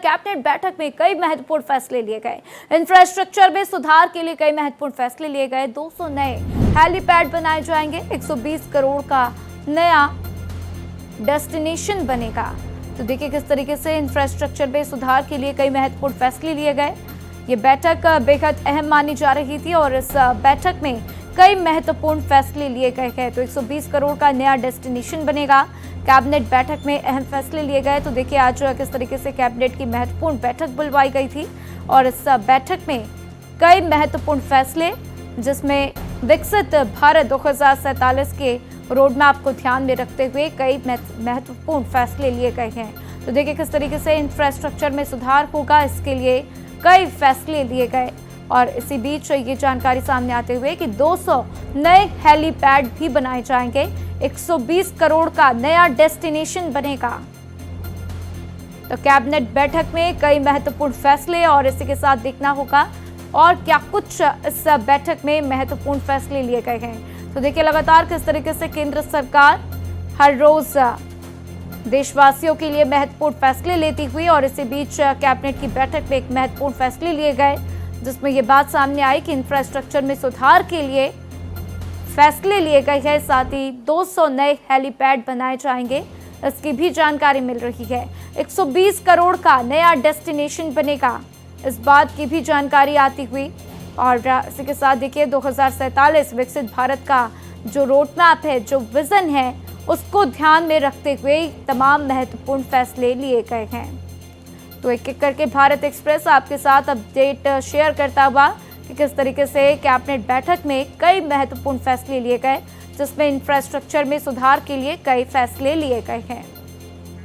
Cabinet बैठक में कई महत्वपूर्ण फैसले लिए गए। इंफ्रास्ट्रक्चर में सुधार के लिए कई महत्वपूर्ण फैसले लिए गए। 200 नए हेलीपैड बनाए जाएंगे। 120 करोड़ का नया डेस्टिनेशन बनेगा। तो देखिए किस तरीके से इंफ्रास्ट्रक्चर में सुधार के लिए कई महत्वपूर्ण फैसले लिए गए। ये बैठक बेहद अहम मानी जा रही थी और इस बैठक में कई महत्वपूर्ण फैसले लिए गए हैं। तो 120 करोड़ का नया डेस्टिनेशन बनेगा। कैबिनेट बैठक में अहम फैसले लिए गए। तो देखिए आज किस तरीके से कैबिनेट की महत्वपूर्ण बैठक बुलवाई गई थी और इस बैठक में कई महत्वपूर्ण फैसले, जिसमें विकसित भारत 2047 के रोड मैप को ध्यान में रखते हुए कई महत्वपूर्ण फैसले लिए गए हैं। तो देखिए किस तरीके से इंफ्रास्ट्रक्चर में सुधार होगा, इसके लिए कई फैसले लिए गए। और इसी बीच ये जानकारी सामने आते हुए कि 200 नए हेलीपैड भी बनाए जाएंगे। 120 करोड़ का नया डेस्टिनेशन बनेगा। तो कैबिनेट बैठक में कई महत्वपूर्ण फैसले और इसी के साथ देखना होगा और क्या कुछ इस बैठक में महत्वपूर्ण फैसले लिए गए हैं। तो देखिए लगातार किस तरीके से केंद्र सरकार हर रोज देशवासियों के लिए महत्वपूर्ण फैसले लेती हुई और इसी बीच कैबिनेट की बैठक में एक महत्वपूर्ण फैसले लिए गए, जिसमें यह बात सामने आई कि इंफ्रास्ट्रक्चर में सुधार के लिए फैसले लिए गए हैं। साथ ही 200 नए हेलीपैड बनाए जाएंगे, इसकी भी जानकारी मिल रही है। 120 करोड़ का नया डेस्टिनेशन बनेगा, इस बात की भी जानकारी आती हुई। और इसी के साथ देखिए 2047 विकसित भारत का जो रोड मैप है, जो विजन है, उसको ध्यान में रखते हुए तमाम महत्वपूर्ण फैसले लिए गए हैं। तो एक एक करके भारत एक्सप्रेस आपके साथ अपडेट शेयर करता हुआ कि किस तरीके से कैबिनेट बैठक में कई महत्वपूर्ण फैसले लिए गए, जिसमें इंफ्रास्ट्रक्चर में सुधार के लिए कई फैसले लिए गए हैं।